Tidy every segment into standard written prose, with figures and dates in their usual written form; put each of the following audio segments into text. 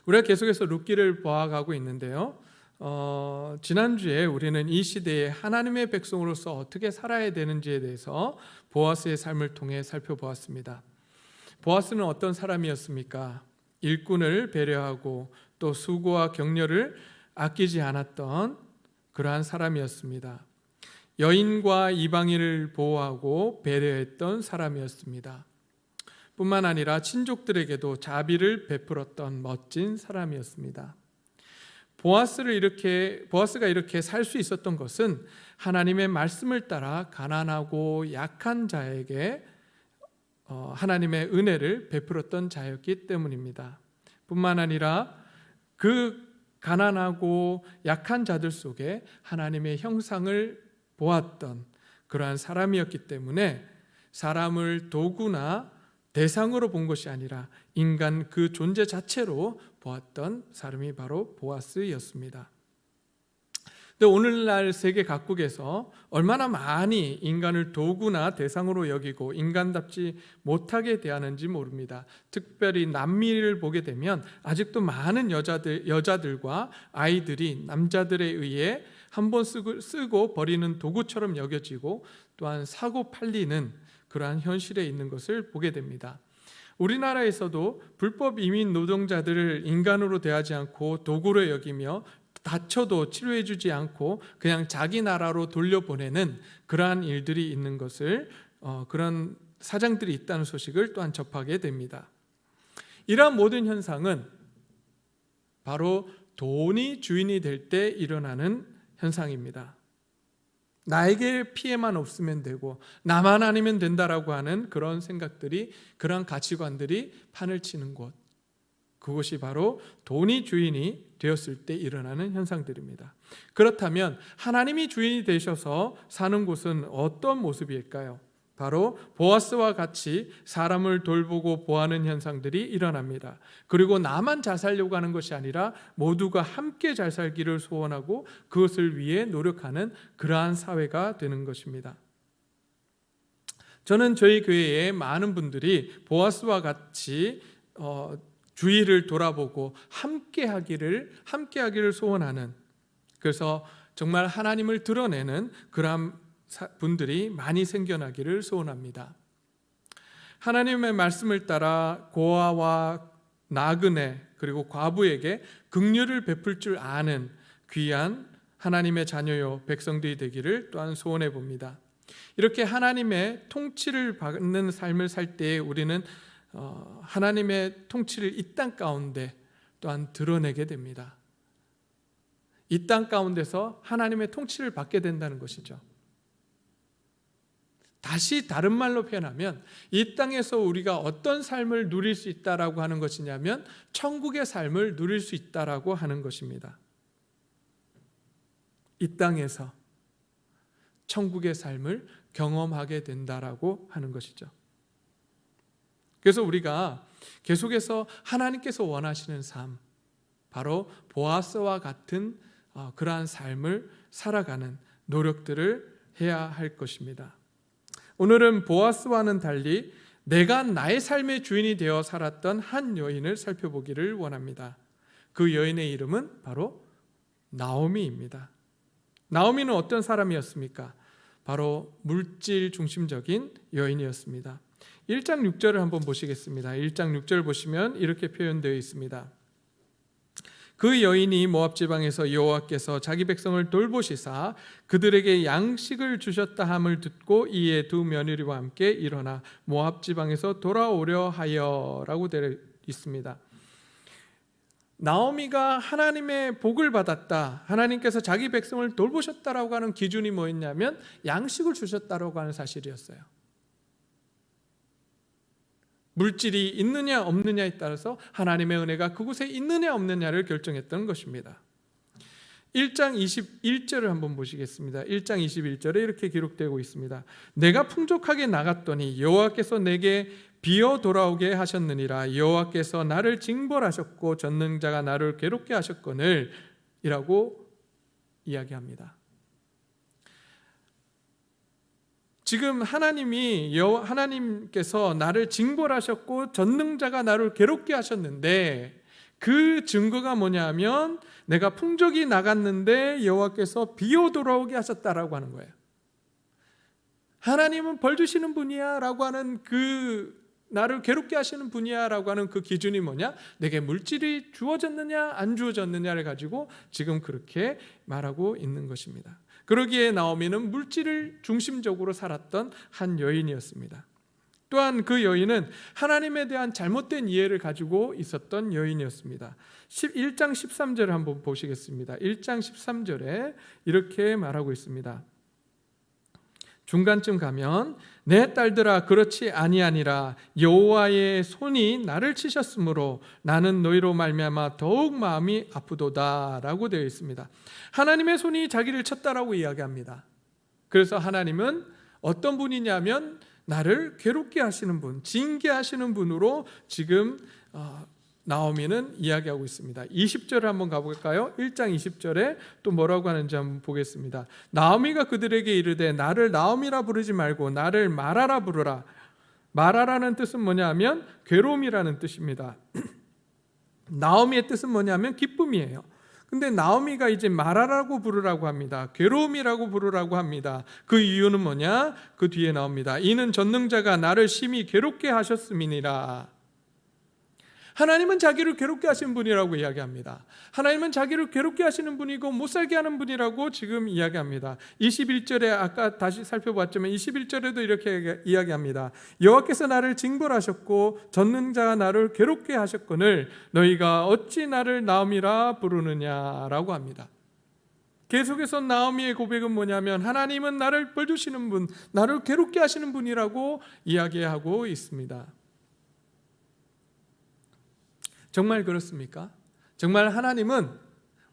우리가 계속해서 룻기를 보아가고 있는데요. 지난주에 우리는 이 시대에 하나님의 백성으로서 어떻게 살아야 되는지에 대해서 보아스의 삶을 통해 살펴보았습니다. 보아스는 어떤 사람이었습니까? 일꾼을 배려하고 또 수고와 격려를 아끼지 않았던 그러한 사람이었습니다. 여인과 이방인을 보호하고 배려했던 사람이었습니다. 뿐만 아니라 친족들에게도 자비를 베풀었던 멋진 사람이었습니다. 보아스가 이렇게 살 수 있었던 것은 하나님의 말씀을 따라 가난하고 약한 자에게 하나님의 은혜를 베풀었던 자였기 때문입니다. 뿐만 아니라 그 가난하고 약한 자들 속에 하나님의 형상을 보았던 그러한 사람이었기 때문에 사람을 도구나 대상으로 본 것이 아니라 인간 그 존재 자체로 보았던 사람이 바로 보아스였습니다. 근데 오늘날 세계 각국에서 얼마나 많이 인간을 도구나 대상으로 여기고 인간답지 못하게 대하는지 모릅니다. 특별히 남미를 보게 되면 아직도 많은 여자들과 아이들이 남자들에 의해 한번 쓰고 버리는 도구처럼 여겨지고 또한 사고 팔리는 그러한 현실에 있는 것을 보게 됩니다. 우리나라에서도 불법 이민 노동자들을 인간으로 대하지 않고 도구로 여기며 다쳐도 치료해 주지 않고 그냥 자기 나라로 돌려보내는 그러한 일들이 있는 것을 그런 사장들이 있다는 소식을 또한 접하게 됩니다. 이러한 모든 현상은 바로 돈이 주인이 될 때 일어나는 현상입니다. 나에게 피해만 없으면 되고 나만 아니면 된다라고 하는 그런 생각들이, 그런 가치관들이 판을 치는 곳, 그것이 바로 돈이 주인이 되었을 때 일어나는 현상들입니다. 그렇다면 하나님이 주인이 되셔서 사는 곳은 어떤 모습일까요? 바로 보아스와 같이 사람을 돌보고 보호하는 현상들이 일어납니다. 그리고 나만 잘 살려고 하는 것이 아니라 모두가 함께 잘 살기를 소원하고 그것을 위해 노력하는 그러한 사회가 되는 것입니다. 저는 저희 교회에 많은 분들이 보아스와 같이 주위를 돌아보고 함께하기를 소원하는, 그래서 정말 하나님을 드러내는 그러한 분들이 많이 생겨나기를 소원합니다. 하나님의 말씀을 따라 고아와 나그네 그리고 과부에게 긍휼을 베풀 줄 아는 귀한 하나님의 자녀요 백성들이 되기를 또한 소원해 봅니다. 이렇게 하나님의 통치를 받는 삶을 살 때에 우리는 하나님의 통치를 이 땅 가운데 또한 드러내게 됩니다. 이 땅 가운데서 하나님의 통치를 받게 된다는 것이죠. 다시 다른 말로 표현하면 이 땅에서 우리가 어떤 삶을 누릴 수 있다라고 하는 것이냐면 천국의 삶을 누릴 수 있다라고 하는 것입니다. 이 땅에서 천국의 삶을 경험하게 된다라고 하는 것이죠. 그래서 우리가 계속해서 하나님께서 원하시는 삶, 바로 보아스와 같은 그러한 삶을 살아가는 노력들을 해야 할 것입니다. 오늘은 보아스와는 달리 내가 나의 삶의 주인이 되어 살았던 한 여인을 살펴보기를 원합니다. 그 여인의 이름은 바로 나오미입니다. 나오미는 어떤 사람이었습니까? 바로 물질 중심적인 여인이었습니다. 1장 6절을 한번 보시겠습니다. 1장 6절 보시면 이렇게 표현되어 있습니다. 그 여인이 모압 지방에서 여호와께서 자기 백성을 돌보시사 그들에게 양식을 주셨다 함을 듣고 이에 두 며느리와 함께 일어나 모압 지방에서 돌아오려 하여라고 되어 있습니다. 나오미가 하나님의 복을 받았다, 하나님께서 자기 백성을 돌보셨다라고 하는 기준이 뭐였냐면 양식을 주셨다라고 하는 사실이었어요. 물질이 있느냐 없느냐에 따라서 하나님의 은혜가 그곳에 있느냐 없느냐를 결정했던 것입니다. 1장 21절을 한번 보시겠습니다. 1장 21절에 이렇게 기록되고 있습니다. 내가 풍족하게 나갔더니 여호와께서 내게 비어 돌아오게 하셨느니라. 여호와께서 나를 징벌하셨고 전능자가 나를 괴롭게 하셨거늘 이라고 이야기합니다. 지금 하나님께서 나를 징벌하셨고 전능자가 나를 괴롭게 하셨는데 그 증거가 뭐냐면 내가 풍족이 나갔는데 여호와께서 비오 돌아오게 하셨다라고 하는 거예요. 하나님은 벌 주시는 분이야 라고 하는 나를 괴롭게 하시는 분이야 라고 하는 그 기준이 뭐냐? 내게 물질이 주어졌느냐 안 주어졌느냐를 가지고 지금 그렇게 말하고 있는 것입니다. 그러기에 나오미는 물질을 중심적으로 살았던 한 여인이었습니다. 또한 그 여인은 하나님에 대한 잘못된 이해를 가지고 있었던 여인이었습니다. 1장 13절을 한번 보시겠습니다. 1장 13절에 이렇게 말하고 있습니다. 중간쯤 가면 내 딸들아 그렇지 아니하니라 여호와의 손이 나를 치셨으므로 나는 너희로 말미암아 더욱 마음이 아프도다라고 되어 있습니다. 하나님의 손이 자기를 쳤다라고 이야기합니다. 그래서 하나님은 어떤 분이냐면 나를 괴롭게 하시는 분, 징계하시는 분으로 지금 나오미는 이야기하고 있습니다. 20절을 한번 가볼까요? 1장 20절에 또 뭐라고 하는지 한번 보겠습니다. 나오미가 그들에게 이르되 나를 나오미라 부르지 말고 나를 마라라 부르라. 마라라는 뜻은 뭐냐면 괴로움이라는 뜻입니다. 나오미의 뜻은 뭐냐면 기쁨이에요. 근데 나오미가 이제 마라라고 부르라고 합니다. 괴로움이라고 부르라고 합니다. 그 이유는 뭐냐? 그 뒤에 나옵니다. 이는 전능자가 나를 심히 괴롭게 하셨음이니라. 하나님은 자기를 괴롭게 하시는 분이라고 이야기합니다. 하나님은 자기를 괴롭게 하시는 분이고 못살게 하는 분이라고 지금 이야기합니다. 21절에 아까 다시 살펴봤지만 21절에도 이렇게 이야기합니다. 여호와께서 나를 징벌하셨고 전능자가 나를 괴롭게 하셨거늘 너희가 어찌 나를 나오미라 부르느냐라고 합니다. 계속해서 나오미의 고백은 뭐냐면 하나님은 나를 벌 주시는 분, 나를 괴롭게 하시는 분이라고 이야기하고 있습니다. 정말 그렇습니까? 정말 하나님은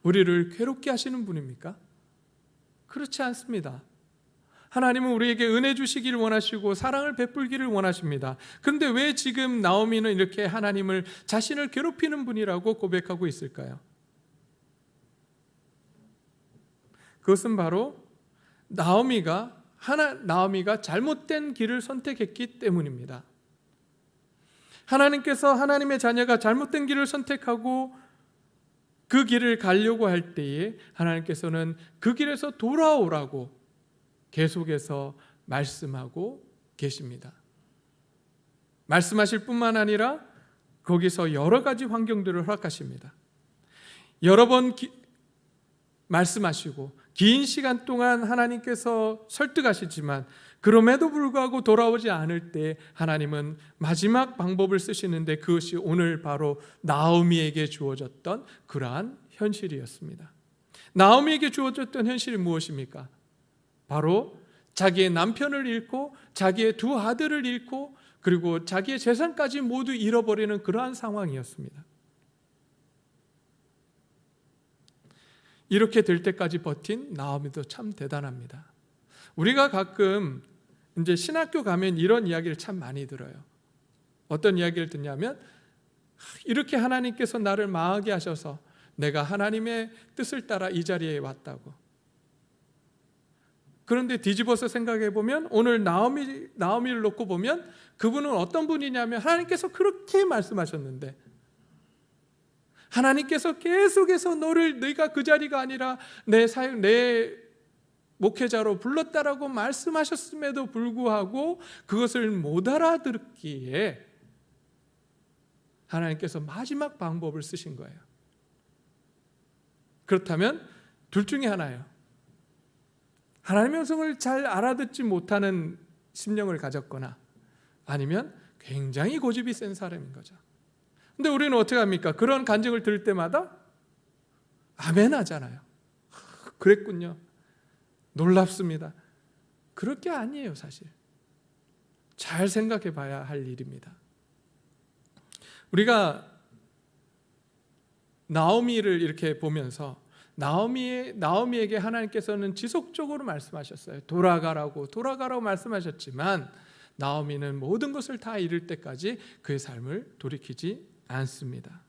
우리를 괴롭게 하시는 분입니까? 그렇지 않습니다. 하나님은 우리에게 은혜 주시기를 원하시고 사랑을 베풀기를 원하십니다. 그런데 왜 지금 나오미는 이렇게 하나님을 자신을 괴롭히는 분이라고 고백하고 있을까요? 그것은 바로 나오미가 잘못된 길을 선택했기 때문입니다. 하나님께서 하나님의 자녀가 잘못된 길을 선택하고 그 길을 가려고 할 때에 하나님께서는 그 길에서 돌아오라고 계속해서 말씀하고 계십니다. 말씀하실 뿐만 아니라 거기서 여러 가지 환경들을 허락하십니다. 여러 번 말씀하시고 긴 시간 동안 하나님께서 설득하시지만 그럼에도 불구하고 돌아오지 않을 때 하나님은 마지막 방법을 쓰시는데 그것이 오늘 바로 나오미에게 주어졌던 그러한 현실이었습니다. 나오미에게 주어졌던 현실이 무엇입니까? 바로 자기의 남편을 잃고 자기의 두 아들을 잃고 그리고 자기의 재산까지 모두 잃어버리는 그러한 상황이었습니다. 이렇게 될 때까지 버틴 나오미도 참 대단합니다. 우리가 가끔 이제 신학교 가면 이런 이야기를 참 많이 들어요. 어떤 이야기를 듣냐면 이렇게 하나님께서 나를 망하게 하셔서 내가 하나님의 뜻을 따라 이 자리에 왔다고. 그런데 뒤집어서 생각해 보면 오늘 나오미를 놓고 보면 그분은 어떤 분이냐면 하나님께서 그렇게 말씀하셨는데 하나님께서 계속해서 네가 그 자리가 아니라 내 목회자로 불렀다라고 말씀하셨음에도 불구하고 그것을 못 알아듣기에 하나님께서 마지막 방법을 쓰신 거예요. 그렇다면 둘 중에 하나예요. 하나님의 음성을 잘 알아듣지 못하는 심령을 가졌거나 아니면 굉장히 고집이 센 사람인 거죠. 근데 우리는 어떻게 합니까? 그런 간증을 들을 때마다 아멘 하잖아요. 그랬군요. 놀랍습니다. 그럴 게 아니에요, 사실. 잘 생각해 봐야 할 일입니다. 우리가 나오미를 이렇게 보면서 나오미에게 하나님께서는 지속적으로 말씀하셨어요. 돌아가라고 말씀하셨지만 나오미는 모든 것을 다 잃을 때까지 그의 삶을 돌이키지 않습니다.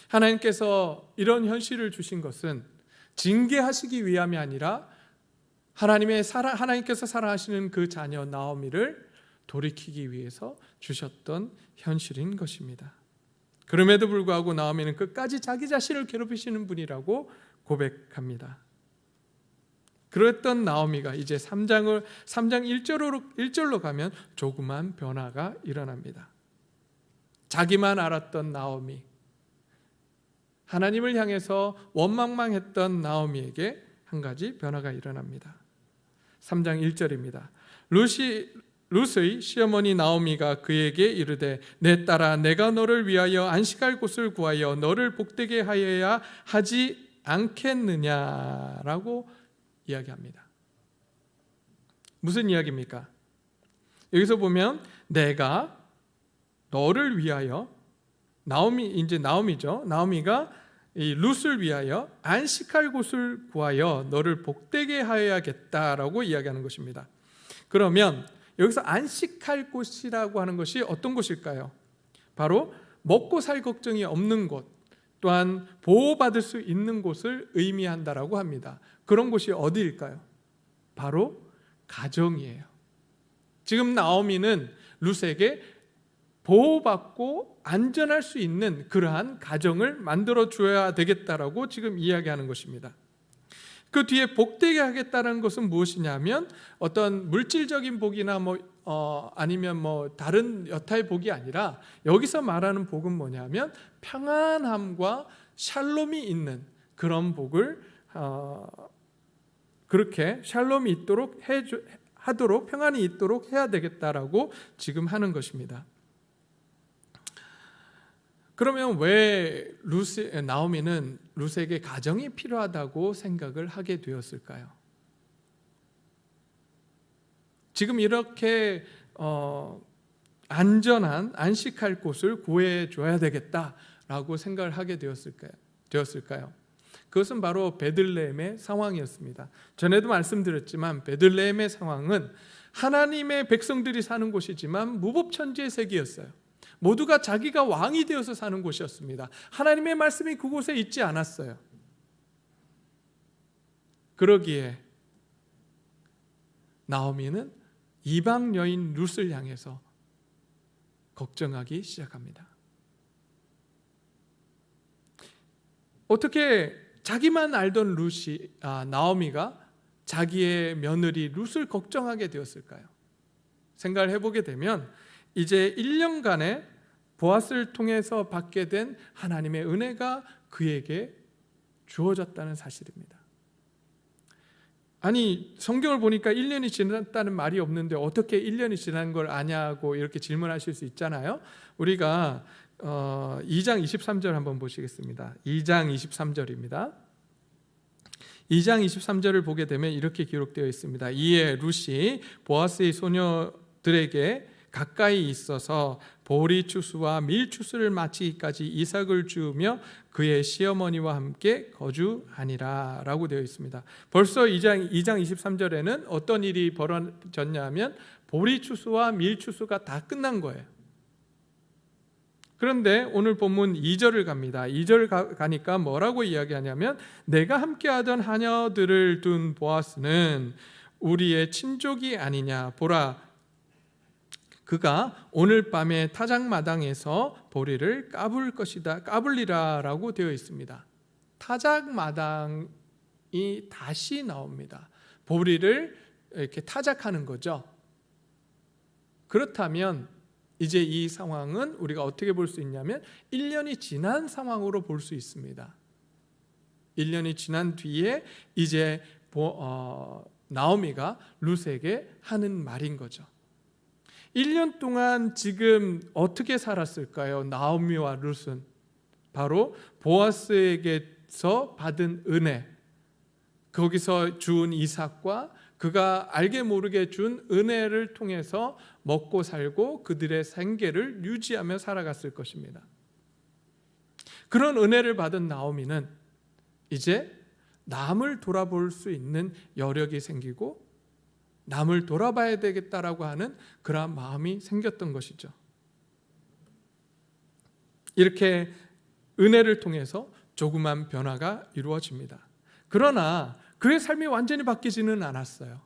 하나님께서 이런 현실을 주신 것은 징계하시기 위함이 아니라 하나님께서 사랑하시는 그 자녀 나오미를 돌이키기 위해서 주셨던 현실인 것입니다. 그럼에도 불구하고 나오미는 끝까지 자기 자신을 괴롭히시는 분이라고 고백합니다. 그랬던 나오미가 이제 3장 1절로 가면 조그만 변화가 일어납니다. 자기만 알았던 나오미, 하나님을 향해서 원망망했던 나오미에게 한 가지 변화가 일어납니다. 3장 1절입니다. 룻의 시어머니 나오미가 그에게 이르되 내 딸아 내가 너를 위하여 안식할 곳을 구하여 너를 복되게 하여야 하지 않겠느냐라고 이야기합니다. 무슨 이야기입니까? 여기서 보면 내가 너를 위하여, 나오미죠. 나오미가 이 룻을 위하여 안식할 곳을 구하여 너를 복되게 하여야겠다라고 이야기하는 것입니다. 그러면 여기서 안식할 곳이라고 하는 것이 어떤 곳일까요? 바로 먹고 살 걱정이 없는 곳, 또한 보호받을 수 있는 곳을 의미한다라고 합니다. 그런 곳이 어디일까요? 바로 가정이에요. 지금 나오미는 룻에게 보호받고 안전할 수 있는 그러한 가정을 만들어 줘야 되겠다라고 지금 이야기하는 것입니다. 그 뒤에 복되게 하겠다는 것은 무엇이냐면 어떤 물질적인 복이나 아니면 다른 여타의 복이 아니라 여기서 말하는 복은 뭐냐면 평안함과 샬롬이 있는 그런 복을 그렇게 샬롬이 있도록 하도록 평안이 있도록 해야 되겠다라고 지금 하는 것입니다. 그러면 왜 나오미는 룻에게 가정이 필요하다고 생각을 하게 되었을까요? 지금 이렇게 안전한 안식할 곳을 구해줘야 되겠다라고 생각을 하게 되었을까요? 그것은 바로 베들레헴의 상황이었습니다. 전에도 말씀드렸지만 베들레헴의 상황은 하나님의 백성들이 사는 곳이지만 무법천지의 세계였어요. 모두가 자기가 왕이 되어서 사는 곳이었습니다. 하나님의 말씀이 그곳에 있지 않았어요. 그러기에 나오미는 이방 여인 룻을 향해서 걱정하기 시작합니다. 어떻게 자기만 알던 나오미가 자기의 며느리 룻을 걱정하게 되었을까요? 생각을 해보게 되면 이제 1년간의 보아스를 통해서 받게 된 하나님의 은혜가 그에게 주어졌다는 사실입니다. 아니, 성경을 보니까 1년이 지났다는 말이 없는데 어떻게 1년이 지난 걸 아냐고 이렇게 질문하실 수 있잖아요. 우리가 2장 23절 한번 보시겠습니다. 2장 23절입니다. 2장 23절을 보게 되면 이렇게 기록되어 있습니다. 이에 룻이 보아스의 소녀들에게 가까이 있어서 보리 추수와 밀 추수를 마치기까지 이삭을 주우며 그의 시어머니와 함께 거주하니라 라고 되어 있습니다. 벌써 2장 23절에는 어떤 일이 벌어졌냐면 보리 추수와 밀 추수가 다 끝난 거예요. 그런데 오늘 본문 2절을 갑니다. 2절 가니까 뭐라고 이야기하냐면 내가 함께하던 하녀들을 둔 보아스는 우리의 친족이 아니냐. 보라, 그가 오늘 밤에 타작마당에서 보리를 까불리라 라고 되어 있습니다. 타작마당이 다시 나옵니다. 보리를 이렇게 타작하는 거죠. 그렇다면 이제 이 상황은 우리가 어떻게 볼 수 있냐면 1년이 지난 상황으로 볼 수 있습니다. 1년이 지난 뒤에 이제 나오미가 룻에게 하는 말인 거죠. 1년 동안 지금 어떻게 살았을까요? 나오미와 룻은 바로 보아스에게서 받은 은혜, 거기서 준 이삭과 그가 알게 모르게 준 은혜를 통해서 먹고 살고 그들의 생계를 유지하며 살아갔을 것입니다. 그런 은혜를 받은 나오미는 이제 남을 돌아볼 수 있는 여력이 생기고 남을 돌아봐야 되겠다라고 하는 그러한 마음이 생겼던 것이죠. 이렇게 은혜를 통해서 조그만 변화가 이루어집니다. 그러나 그의 삶이 완전히 바뀌지는 않았어요.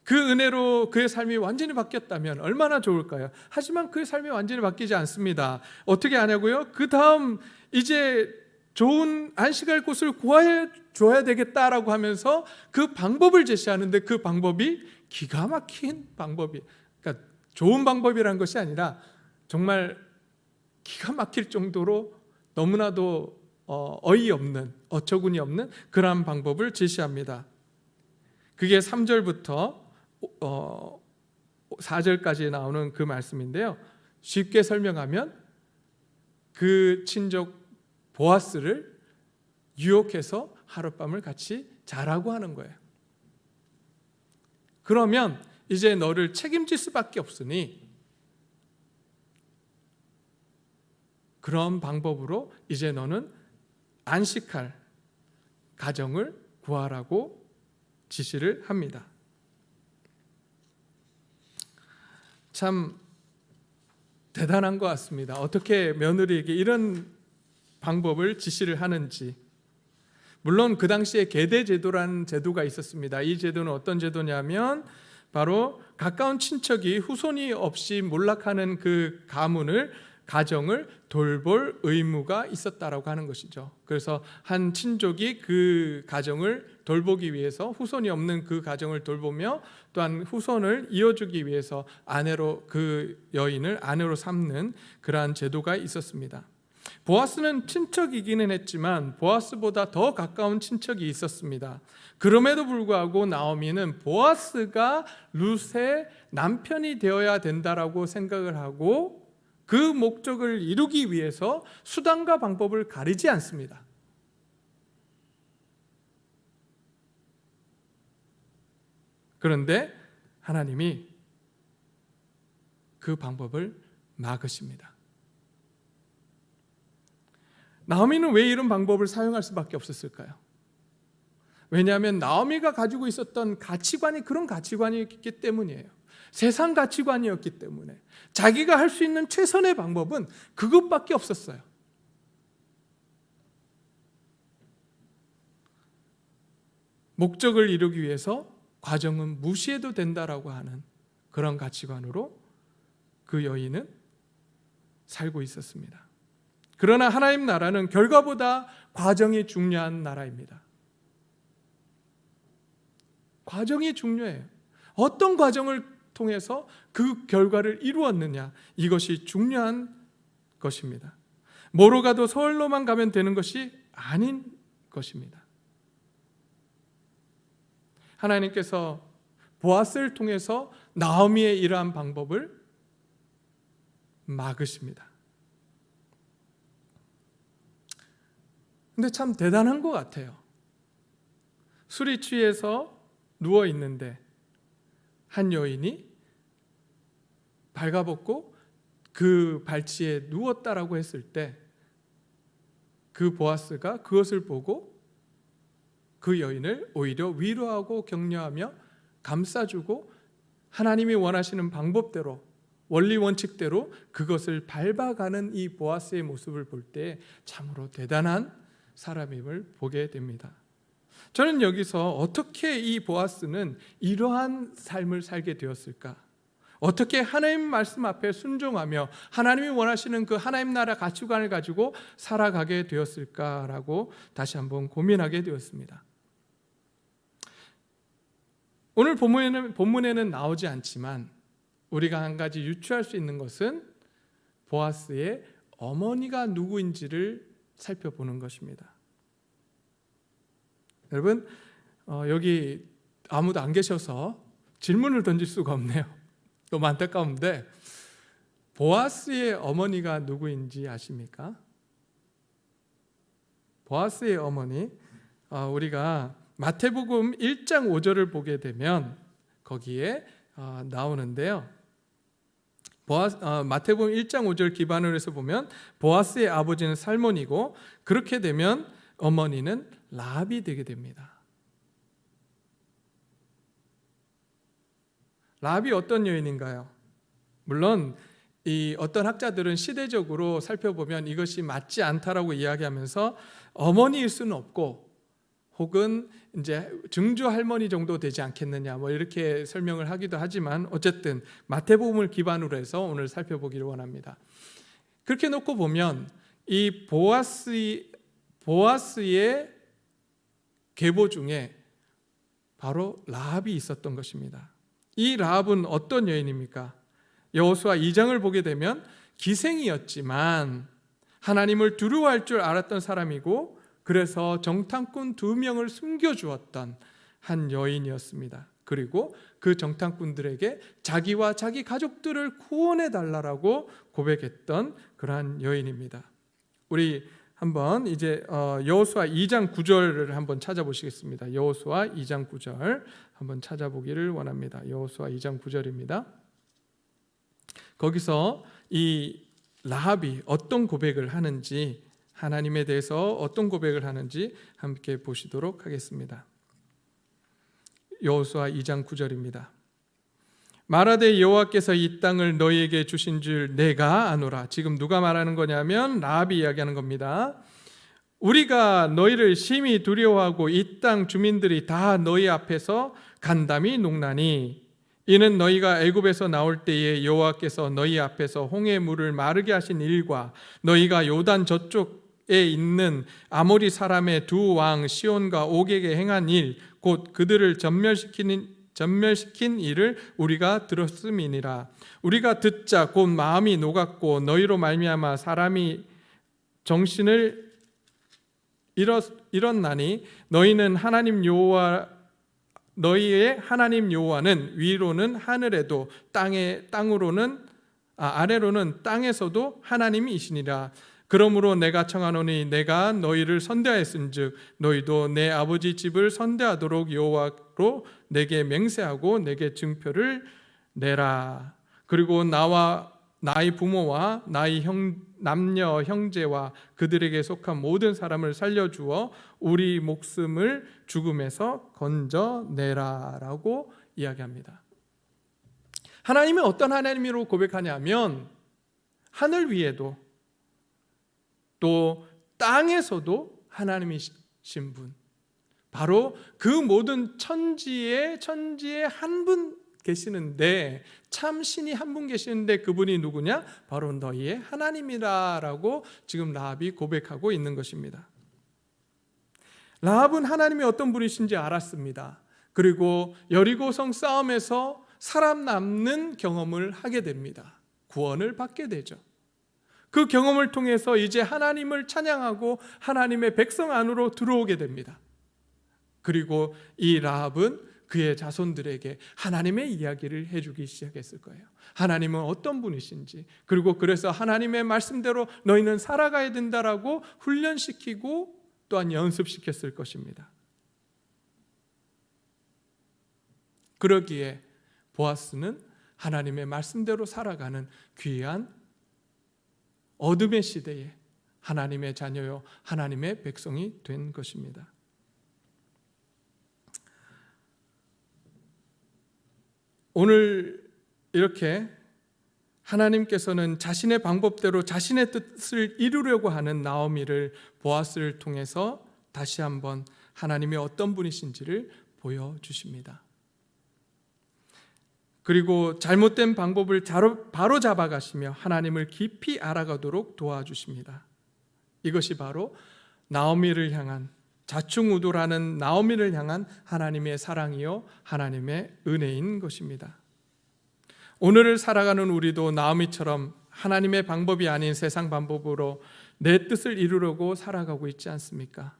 그 은혜로 그의 삶이 완전히 바뀌었다면 얼마나 좋을까요? 하지만 그의 삶이 완전히 바뀌지 않습니다. 어떻게 하냐고요? 그 다음 이제 좋은 안식할 곳을 구하여 줘야 되겠다라고 하면서 그 방법을 제시하는데, 그 방법이 기가 막힌 방법이, 그러니까 좋은 방법이라는 것이 아니라 정말 기가 막힐 정도로 너무나도 어이없는, 어처구니 없는 그러한 방법을 제시합니다. 그게 3절부터 4절까지 나오는 그 말씀인데요, 쉽게 설명하면 그 친족 보아스를 유혹해서 하룻밤을 같이 자라고 하는 거예요. 그러면 이제 너를 책임질 수밖에 없으니 그런 방법으로 이제 너는 안식할 가정을 구하라고 지시를 합니다. 참 대단한 것 같습니다. 어떻게 며느리에게 이런 방법을 지시를 하는지. 물론 그 당시에 계대 제도라는 제도가 있었습니다. 이 제도는 어떤 제도냐면 바로 가까운 친척이 후손이 없이 몰락하는 그 가정을 돌볼 의무가 있었다라고 하는 것이죠. 그래서 한 친족이 그 가정을 돌보기 위해서, 후손이 없는 그 가정을 돌보며 또한 후손을 이어주기 위해서 그 여인을 아내로 삼는 그러한 제도가 있었습니다. 보아스는 친척이기는 했지만 보아스보다 더 가까운 친척이 있었습니다. 그럼에도 불구하고 나오미는 보아스가 룻의 남편이 되어야 된다라고 생각을 하고 그 목적을 이루기 위해서 수단과 방법을 가리지 않습니다. 그런데 하나님이 그 방법을 막으십니다. 나오미는 왜 이런 방법을 사용할 수밖에 없었을까요? 왜냐하면 나오미가 가지고 있었던 가치관이 그런 가치관이었기 때문이에요. 세상 가치관이었기 때문에 자기가 할 수 있는 최선의 방법은 그것밖에 없었어요. 목적을 이루기 위해서 과정은 무시해도 된다라고 하는 그런 가치관으로 그 여인은 살고 있었습니다. 그러나 하나님 나라는 결과보다 과정이 중요한 나라입니다. 과정이 중요해요. 어떤 과정을 통해서 그 결과를 이루었느냐, 이것이 중요한 것입니다. 뭐로 가도 서울로만 가면 되는 것이 아닌 것입니다. 하나님께서 보아스를 통해서 나오미의 이러한 방법을 막으십니다. 근데 참 대단한 것 같아요. 술이 취해서 누워 있는데 한 여인이 발가벗고 그 발치에 누웠다라고 했을 때 그 보아스가 그것을 보고 그 여인을 오히려 위로하고 격려하며 감싸주고 하나님이 원하시는 방법대로, 원리 원칙대로 그것을 밟아가는 이 보아스의 모습을 볼 때 참으로 대단한 사람임을 보게 됩니다. 저는 여기서 어떻게 이 보아스는 이러한 삶을 살게 되었을까? 어떻게 하나님 말씀 앞에 순종하며 하나님이 원하시는 그 하나님 나라 가치관을 가지고 살아가게 되었을까라고 다시 한번 고민하게 되었습니다. 오늘 본문에는 나오지 않지만 우리가 한 가지 유추할 수 있는 것은 보아스의 어머니가 누구인지를 살펴보는 것입니다. 여러분, 여기 아무도 안 계셔서 질문을 던질 수가 없네요. 너무 안타까운데 보아스의 어머니가 누구인지 아십니까? 보아스의 어머니, 우리가 마태복음 1장 5절을 보게 되면 거기에 나오는데요. 마태복음 1장 5절 기반으로 해서 보면 보아스의 아버지는 살몬이고 그렇게 되면 어머니는 라합이 되게 됩니다. 라합이 어떤 여인인가요? 물론 어떤 학자들은 시대적으로 살펴보면 이것이 맞지 않다라고 이야기하면서 어머니일 수는 없고 혹은 이제 증조 할머니 정도 되지 않겠느냐 뭐 이렇게 설명을 하기도 하지만 어쨌든 마태복음을 기반으로 해서 오늘 살펴보기를 원합니다. 그렇게 놓고 보면 이 보아스의 계보 중에 바로 라합이 있었던 것입니다. 이 라합은 어떤 여인입니까? 여호수아 2장을 보게 되면 기생이었지만 하나님을 두려워할 줄 알았던 사람이고 그래서 정탐꾼 2명을 숨겨주었던 한 여인이었습니다. 그리고 그 정탐꾼들에게 자기와 자기 가족들을 구원해 달라고 고백했던 그러한 여인입니다. 우리 한번 이제 여호수아 2장 9절을 한번 찾아보시겠습니다. 여호수아 2장 9절 한번 찾아보기를 원합니다. 여호수아 2장 9절입니다. 거기서 이 라합이 어떤 고백을 하는지, 하나님에 대해서 어떤 고백을 하는지 함께 보시도록 하겠습니다. 여호수아 2장 9절입니다. 말하되 여호와께서 이 땅을 너희에게 주신 줄 내가 아노라. 지금 누가 말하는 거냐면 라합이 이야기하는 겁니다. 우리가 너희를 심히 두려워하고 이 땅 주민들이 다 너희 앞에서 간담이 녹나니 이는 너희가 애굽에서 나올 때에 여호와께서 너희 앞에서 홍해 물을 마르게 하신 일과 너희가 요단 저쪽에 있는 아모리 사람의 2 왕 시온과 옥에게 행한 일 곧 그들을 전멸시킨 일을 우리가 들었음이니라. 우리가 듣자 곧 마음이 녹았고 너희로 말미암아 사람이 정신을 잃었나니 너희는 하나님 여호와 너희의 하나님 여호와는 위로는 하늘에도 아래로는 땅에서도 하나님이시니라. 그러므로 내가 청하노니 내가 너희를 선대하였은즉 너희도 내 아버지 집을 선대하도록 여호와로 내게 맹세하고 내게 증표를 내라. 그리고 나의 부모와 나의 남녀 형제와 그들에게 속한 모든 사람을 살려주어 우리 목숨을 죽음에서 건져내라 라고 이야기합니다. 하나님은 어떤 하나님으로 고백하냐면 하늘 위에도 또 땅에서도 하나님이신 분, 바로 그 모든 천지에 한 분 계시는데, 참 신이 한 분 계시는데 그분이 누구냐? 바로 너희의 하나님이라라고 지금 라합이 고백하고 있는 것입니다. 라합은 하나님이 어떤 분이신지 알았습니다. 그리고 여리고성 싸움에서 살아남는 경험을 하게 됩니다. 구원을 받게 되죠. 그 경험을 통해서 이제 하나님을 찬양하고 하나님의 백성 안으로 들어오게 됩니다. 그리고 이 라합은 그의 자손들에게 하나님의 이야기를 해주기 시작했을 거예요. 하나님은 어떤 분이신지, 그리고 그래서 하나님의 말씀대로 너희는 살아가야 된다라고 훈련시키고 또한 연습시켰을 것입니다. 그러기에 보아스는 하나님의 말씀대로 살아가는 귀한 어둠의 시대에 하나님의 자녀요 하나님의 백성이 된 것입니다. 오늘 이렇게 하나님께서는 자신의 방법대로 자신의 뜻을 이루려고 하는 나오미를 보아스를 통해서 다시 한번 하나님이 어떤 분이신지를 보여주십니다. 그리고 잘못된 방법을 바로 잡아가시며 하나님을 깊이 알아가도록 도와주십니다. 이것이 바로 나오미를 향한, 자충우돌하는 나오미를 향한 하나님의 사랑이요 하나님의 은혜인 것입니다. 오늘을 살아가는 우리도 나오미처럼 하나님의 방법이 아닌 세상 방법으로 내 뜻을 이루려고 살아가고 있지 않습니까?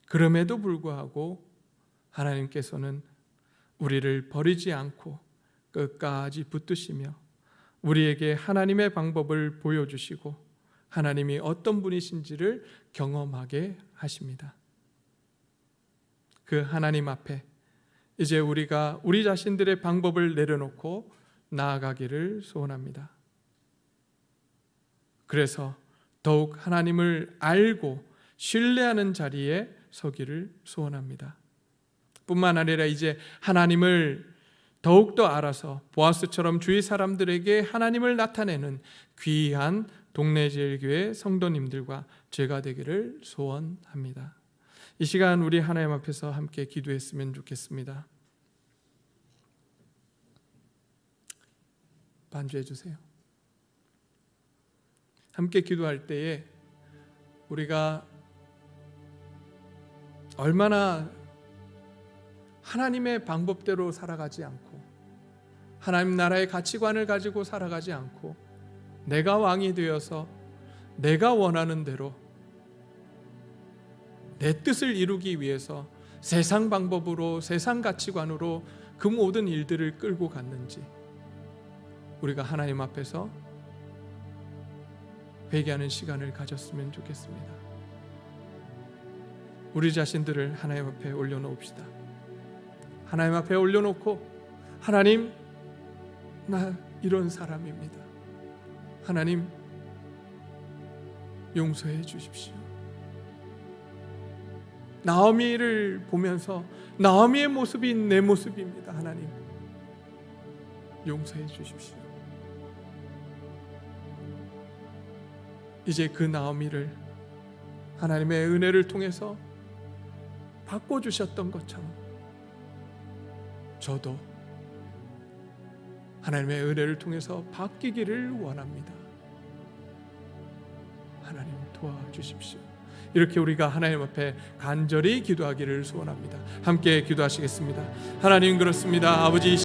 그럼에도 불구하고 하나님께서는 우리를 버리지 않고 끝까지 붙드시며 우리에게 하나님의 방법을 보여주시고 하나님이 어떤 분이신지를 경험하게 하십니다. 그 하나님 앞에 이제 우리가 우리 자신들의 방법을 내려놓고 나아가기를 소원합니다. 그래서 더욱 하나님을 알고 신뢰하는 자리에 서기를 소원합니다. 뿐만 아니라 이제 하나님을 더욱더 알아서 보아스처럼 주위 사람들에게 하나님을 나타내는 귀한 동네제일교회 성도님들과 제가 되기를 소원합니다. 이 시간 우리 하나님 앞에서 함께 기도했으면 좋겠습니다. 반주해 주세요. 함께 기도할 때에 우리가 얼마나 하나님의 방법대로 살아가지 않고 하나님 나라의 가치관을 가지고 살아가지 않고 내가 왕이 되어서 내가 원하는 대로 내 뜻을 이루기 위해서 세상 방법으로 세상 가치관으로 그 모든 일들을 끌고 갔는지 우리가 하나님 앞에서 회개하는 시간을 가졌으면 좋겠습니다. 우리 자신들을 하나님 앞에 올려놓읍시다. 하나님 앞에 올려놓고 하나님, 나 이런 사람입니다. 하나님 용서해 주십시오. 나오미를 보면서 나오미의 모습이 내 모습입니다. 하나님 용서해 주십시오. 이제 그 나오미를 하나님의 은혜를 통해서 바꿔주셨던 것처럼 저도 하나님의 은혜를 통해서 바뀌기를 원합니다. 하나님 도와주십시오. 이렇게 우리가 하나님 앞에 간절히 기도하기를 소원합니다. 함께 기도하시겠습니다. 하나님, 그렇습니다. 아버지,